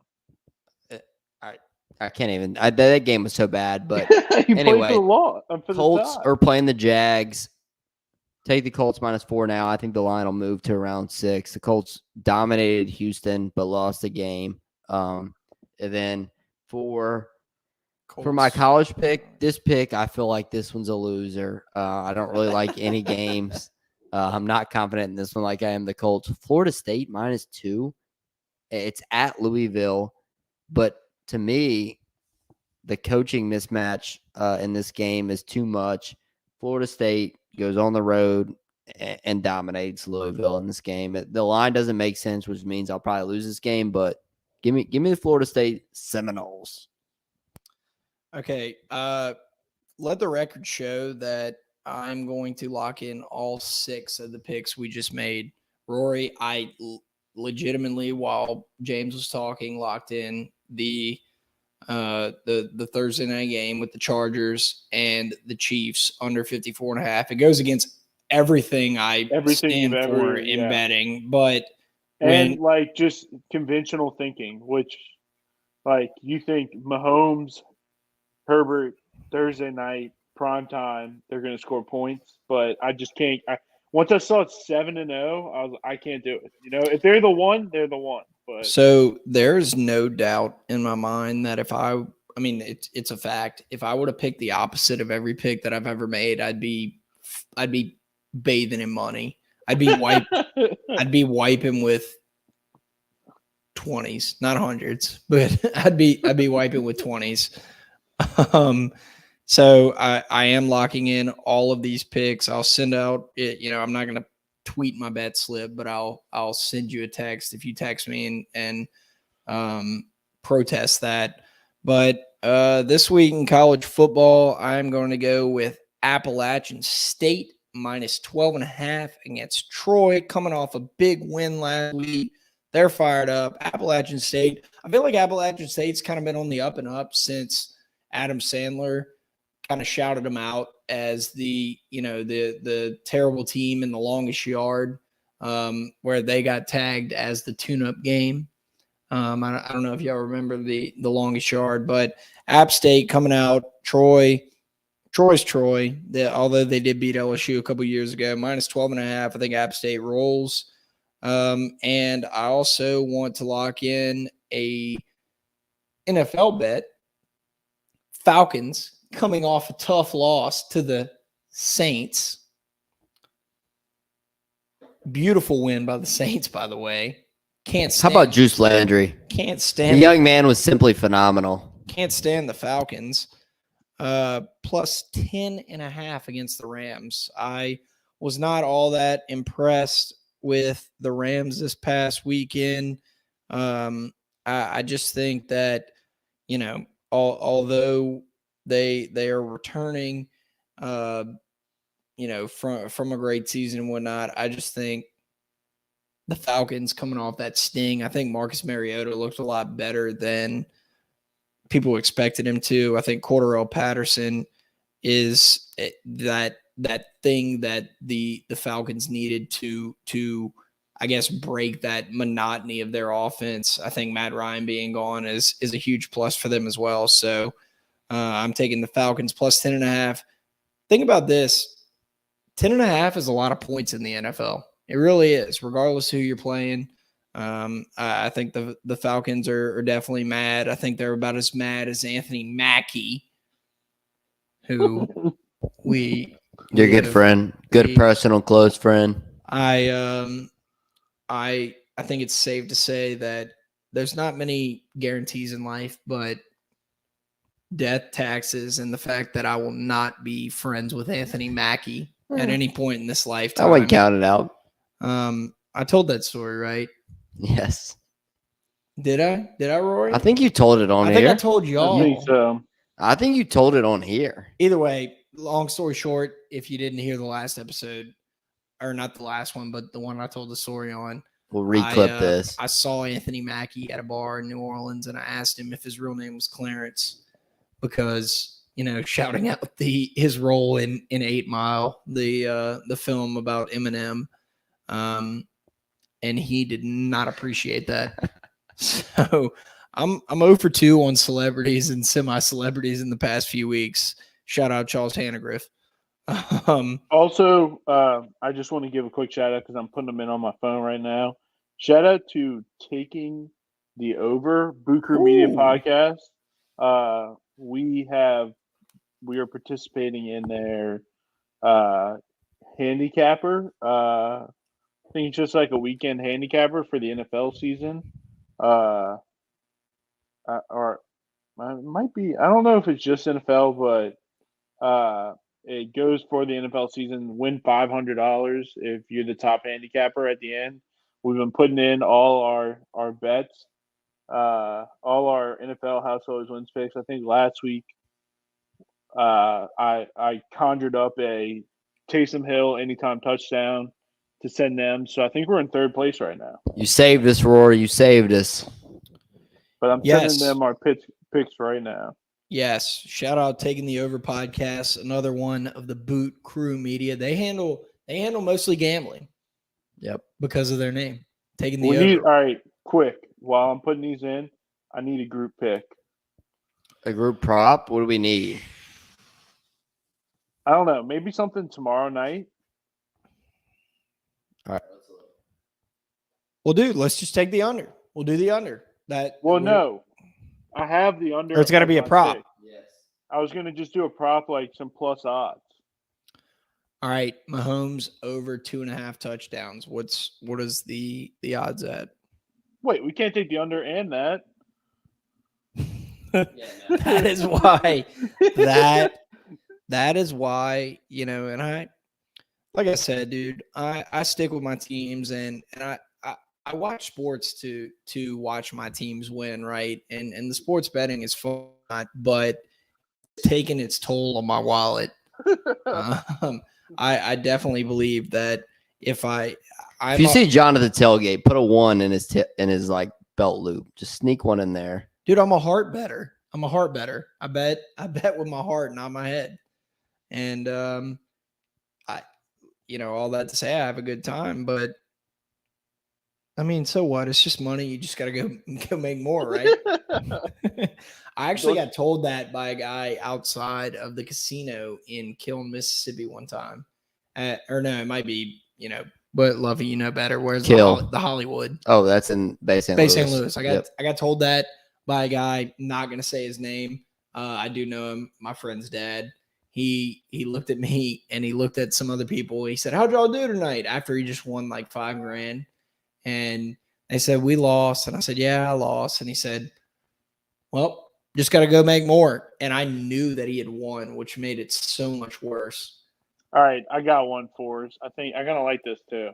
I can't even. That game was so bad. But anyway, Colts are playing the Jags. Take the Colts -4 now. I think the line will move to around 6. The Colts dominated Houston but lost the game. And then for my college pick, this pick, I feel like this one's a loser. I don't really like any games. I'm not confident in this one like I am the Colts. Florida State -2. It's at Louisville. But to me, the coaching mismatch in this game is too much. Florida State goes on the road and dominates Louisville in this game. The line doesn't make sense, which means I'll probably lose this game. But give me the Florida State Seminoles. Okay. Let the record show that I'm going to lock in all 6 of the picks we just made. Rory, I legitimately, while James was talking, locked in the Thursday night game with the Chargers and the Chiefs under 54.5. It goes against everything stand for in betting, but like just conventional thinking, which like you think Mahomes, Herbert, Thursday night prime time, they're going to score points. But I just can't. Once I saw it 7-0, I can't do it. If they're the one, they're the one. But so there's no doubt in my mind that it's a fact. If I were to pick the opposite of every pick that I've ever made, I'd be bathing in money. I'd be wiping with 20s, not hundreds, but I'd be wiping with 20s. So I am locking in all of these picks. I'll send out I'm not going to tweet my bet slip, but I'll send you a text if you text me and protest that. But this week in college football, I'm going to go with Appalachian State minus 12.5 against Troy, coming off a big win last week. They're fired up. Appalachian State. I feel like Appalachian State's kind of been on the up and up since Adam Sandler kind of shouted them out as the terrible team in the longest yard, where they got tagged as the tune-up game. I don't know if y'all remember the longest yard, but App State coming out. Troy's Troy. Although they did beat LSU a couple years ago, minus 12.5. I think App State rolls. And I also want to lock in a NFL bet. Falcons coming off a tough loss to the Saints. Beautiful win by the Saints, by the way. How about Juice Landry? Can't stand the young man was simply phenomenal. Can't stand the Falcons. Plus 10.5 against the Rams. I was not all that impressed with the Rams this past weekend. I just think that, although they are returning, from a great season and whatnot, I just think the Falcons coming off that sting. I think Marcus Mariota looked a lot better than people expected him to. I think Cordarrelle Patterson is that thing that the Falcons needed to I guess break that monotony of their offense. I think Matt Ryan being gone is a huge plus for them as well. So I'm taking the Falcons plus 10.5. Think about this. 10.5 is a lot of points in the NFL. It really is, regardless who you're playing. I think the Falcons are definitely mad. I think they're about as mad as Anthony Mackie, who your good friend, personal close friend. I think it's safe to say that there's not many guarantees in life, but death, taxes, and the fact that I will not be friends with Anthony Mackie at any point in this lifetime. I wouldn't count it out. I told that story, right? Yes. Did I, Rory? I think you told it on here. I think I told y'all. I think so. I think you told it on here. Either way, long story short, if you didn't hear the last episode, or not the last one, but the one I told the story on, we'll reclip this. I saw Anthony Mackie at a bar in New Orleans, and I asked him if his real name was Clarence because, shouting out his role in 8 Mile, the film about Eminem. And he did not appreciate that. So I'm 0 for 2 on celebrities and semi-celebrities in the past few weeks. Shout out Charles Hannegriff. Also, I just want to give a quick shout out because I'm putting them in on my phone right now. Shout out to Taking the Over, Boo Crew Media Podcast. We are participating in their handicapper. I think it's just like a weekend handicapper for the NFL season. Or it might be. I don't know if it's just NFL, but it goes for the NFL season. Win $500 if you're the top handicapper at the end. We've been putting in all our bets, all our NFL House Always Wins picks. I think last week I conjured up a Taysom Hill anytime touchdown to send them. So I think we're in third place right now. You saved us, Rory. You saved us. But I'm sending them our picks right now. Yes. Shout out Taking the Over podcast, another one of the Boot Crew Media. They handle mostly gambling. Yep. Because of their name. Taking the Over. All right, quick. While I'm putting these in, I need a group pick. A group prop? What do we need? I don't know. Maybe something tomorrow night. All right. Well, dude, let's just take the under. We'll do the under. No. I have the under. Or it's got to be a prop. Yes. I was going to just do a prop, like some plus odds. All right, Mahomes over 2.5 touchdowns. What is the odds at? Wait, we can't take the under and that. That is why that is why, and I, like I said, dude, I stick with my teams and I watch sports to watch my teams win, right? And the sports betting is fun, but it's taking its toll on my wallet. I definitely believe that if you see John at the tailgate, put a 1 in his like belt loop. Just sneak one in there. Dude, I'm a heart better. I bet with my heart, not my head. And all that to say, I have a good time, but I mean, so what? It's just money. You just got to go make more, right? I actually got told that by a guy outside of the casino in Kiln, Mississippi one time. Or no, it might be, but Lovey, you know better. Where's the Hollywood? Oh, that's in Bay St. Louis. I got told that by a guy, not going to say his name. I do know him, my friend's dad. He looked at me and he looked at some other people. He said, "How'd y'all do tonight?" After he just won like $5,000. And they said, "We lost." And I said, "Yeah, I lost." And he said, "Well, just got to go make more." And I knew that he had won, which made it so much worse. All right, I got one for us. I think I'm going to like this too.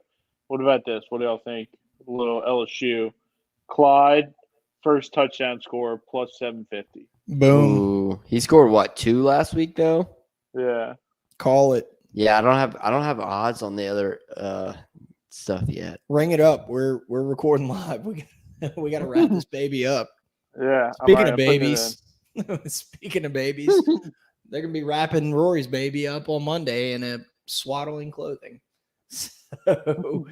What about this? What do y'all think? A little LSU. Clyde, first touchdown score, plus 750. Boom. Ooh, he scored what, 2 last week though? Yeah. Call it. Yeah, I don't have odds on the other stuff yet. Ring it up. We're recording live. We got to wrap this baby up. Yeah. Speaking of babies, they're gonna be wrapping Rory's baby up on Monday in a swaddling clothing. So,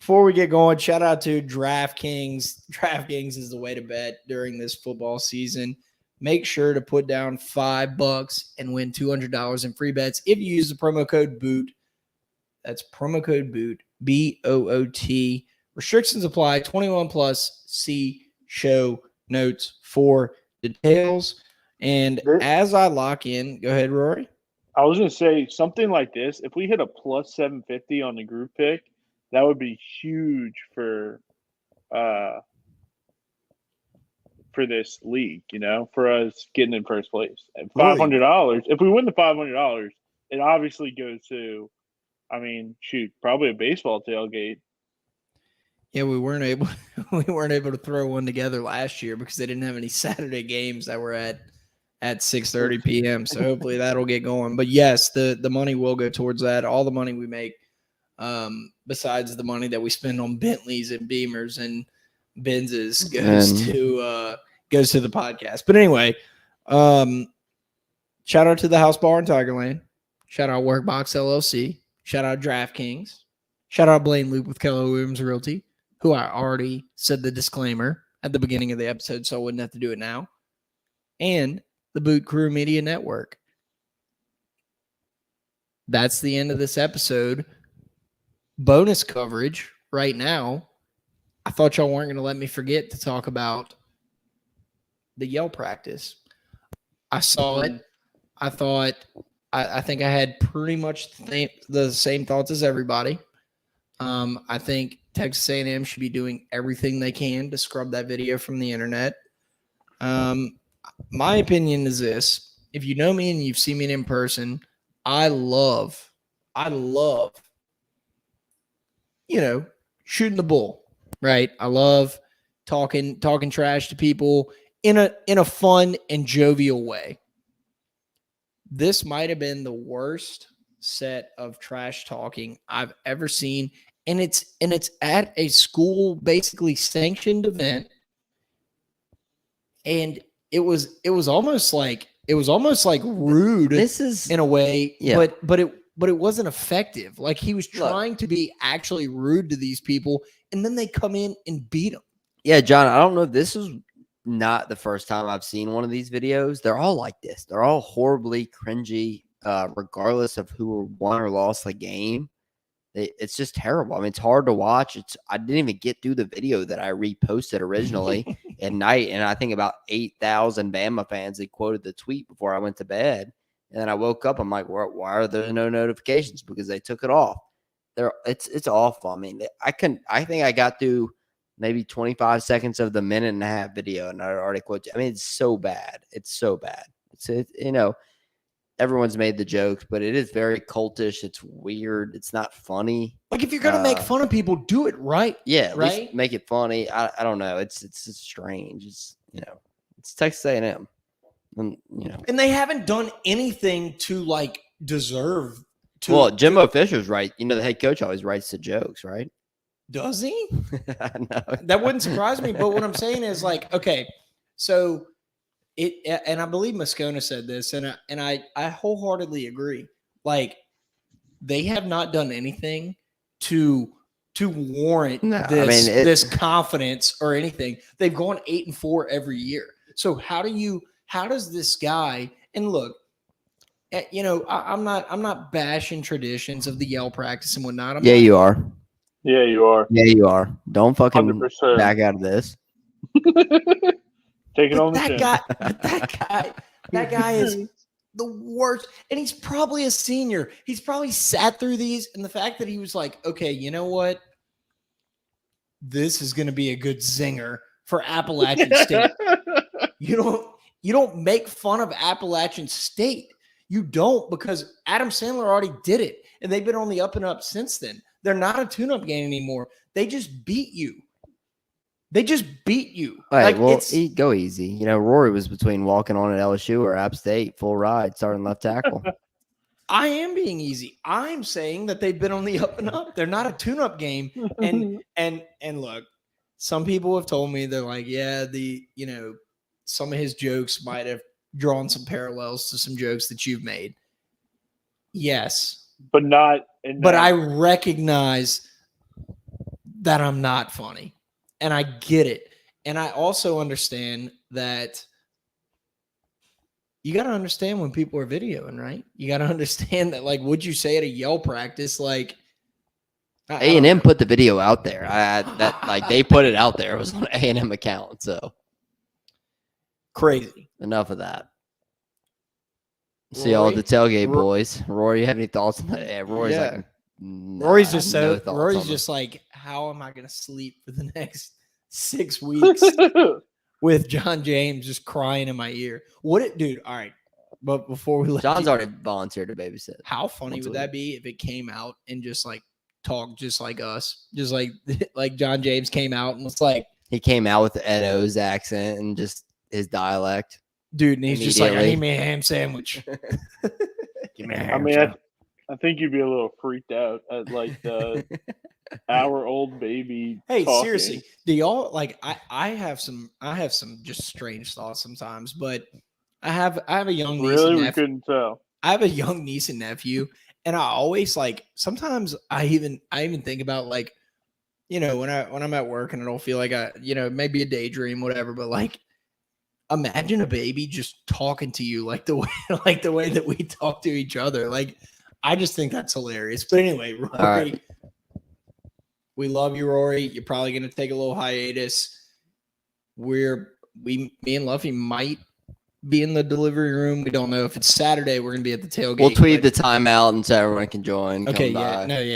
before we get going, shout out to DraftKings. DraftKings is the way to bet during this football season. Make sure to put down $5 and win $200 in free bets if you use the promo code BOOT. That's promo code BOOT, BOOT. Restrictions apply. 21 plus. See show notes for details. And as I lock in, go ahead, Rory. I was going to say something like this. If we hit a plus 750 on the group pick, that would be huge for this league, for us getting in first place. And $500, if we win the $500, it obviously goes to, probably a baseball tailgate. Yeah, we weren't able to throw one together last year because they didn't have any Saturday games that were at 6:30 p.m. So hopefully that'll get going. But yes, the money will go towards that. All the money we make, besides the money that we spend on Bentleys and Beamers and Benzes, goes to the podcast. But anyway, shout out to the House Bar in Tigerland. Shout out Workbox LLC. Shout out DraftKings. Shout out Blaine Loop with Keller Williams Realty, who I already said the disclaimer at the beginning of the episode, so I wouldn't have to do it now. And the Boot Crew Media Network. That's the end of this episode. Bonus coverage right now. I thought y'all weren't going to let me forget to talk about the yell practice. I saw it. I think I had pretty much the same thoughts as everybody. I think Texas A&M should be doing everything they can to scrub that video from the internet. My opinion is this. If you know me and you've seen me in person, I love, shooting the bull, right? I love talking trash to people in a fun and jovial way. This might have been the worst set of trash talking I've ever seen, and it's at a school basically sanctioned event, and it was almost like rude. This is in a way, yeah. but it wasn't effective. Like he was trying to be actually rude to these people, and then they come in and beat them. Yeah, John, I don't know if this is not the first time I've seen one of these videos. They're all like this. They're all horribly cringy. regardless of who won or lost the game. It's just terrible. I mean, it's hard to watch. I didn't even get through the video that I reposted originally at night, and I think about 8,000 Bama fans they quoted the tweet before I went to bed. And then I woke up. I'm like, why are there no notifications? Because they took it off. It's awful. I mean, I think I got through maybe 25 seconds of the minute and a half video, and I already quoted. I mean, it's so bad. It's so bad. Everyone's made the jokes, but it is very cultish. It's weird. It's not funny. Like if you're gonna make fun of people, do it right. Yeah, at right. least make it funny. I don't know. It's strange. It's Texas A&M, and and they haven't done anything to like deserve. Well, Jimbo Fisher's right. The head coach always writes the jokes, right? Does he? No. That wouldn't surprise me. But what I'm saying is like, okay, so. And I believe Moscona said this, and I wholeheartedly agree. Like they have not done anything to warrant this confidence or anything. They've gone 8-4 every year. So how does this guy? And look, I'm not bashing traditions of the yell practice and whatnot. You are. Yeah, you are. Yeah, you are. Don't fucking 100%. back out of this. Take it on the chin. That guy is the worst. And he's probably a senior. He's probably sat through these. And the fact that he was like, okay, you know what? This is going to be a good zinger for Appalachian State. You don't make fun of Appalachian State. You don't, because Adam Sandler already did it. And they've been on the up and up since then. They're not a tune-up game anymore. They just beat you. All right, like, go easy. Rory was between walking on at LSU or App State, full ride, starting left tackle. I am being easy. I'm saying that they've been on the up and up. They're not a tune-up game. And look, some people have told me they're like, yeah, some of his jokes might have drawn some parallels to some jokes that you've made. Yes, but not. But I recognize that I'm not funny. And I get it. And I also understand that you got to understand when people are videoing, right? You got to understand that, like, would you say at a yell practice, like, A&M put the video out there. They put it out there. It was on an A&M account. So crazy. Enough of that. See y'all at the tailgate, boys. Rory, you have any thoughts on that? Yeah, Rory's like, nah, Rory's just like, how am I going to sleep for the next 6 weeks with John James just crying in my ear? Dude, all right. But before we John's already volunteered to babysit. How funny would that be if it came out and just like talked just like us? Just like John James came out and was like, he came out with Ed O's accent and just his dialect. Dude, and he's just like, I need me a ham sandwich. Give me a ham sandwich. I think you'd be a little freaked out at like the hour-old baby. Hey, talking. Seriously, do y'all like? I have some just strange thoughts sometimes, but I have a young niece. Really, and we couldn't tell. I have a young niece and nephew, and I always like. Sometimes I even think about like, when I'm at work and I don't feel like maybe a daydream, whatever, but like. Imagine a baby just talking to you like the way that we talk to each other. Like, I just think that's hilarious. But anyway, Rory, right. We love you, Rory. You're probably going to take a little hiatus. Me and Luffy might be in the delivery room. We don't know if it's Saturday. We're going to be at the tailgate. We'll tweet the timeout and so everyone can join. Okay,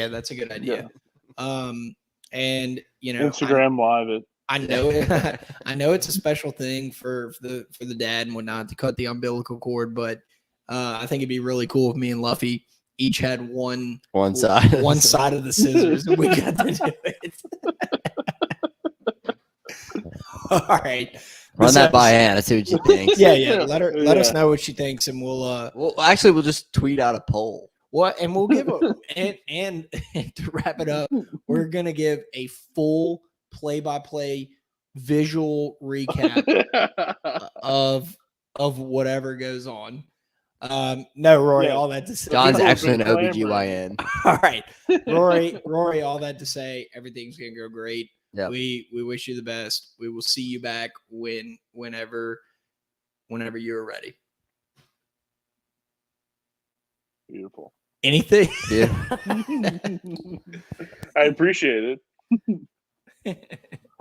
that's a good idea. Yeah. And Instagram live it. I know it's a special thing for the dad and whatnot to cut the umbilical cord, but I think it'd be really cool if me and Luffy each had one side of the scissors and we got to do it. All right. Run that by Anna, see what she thinks. Yeah. Let us know what she thinks, and we'll just tweet out a poll. What? And we'll give and to wrap it up, we're gonna give a full play-by-play visual recap of whatever goes on. No, Rory, all that to say. John's actually an OBGYN. All right. Rory, all that to say, everything's going to go great. Yep. We wish you the best. We will see you back whenever you're ready. Beautiful. Anything? Yeah. I appreciate it.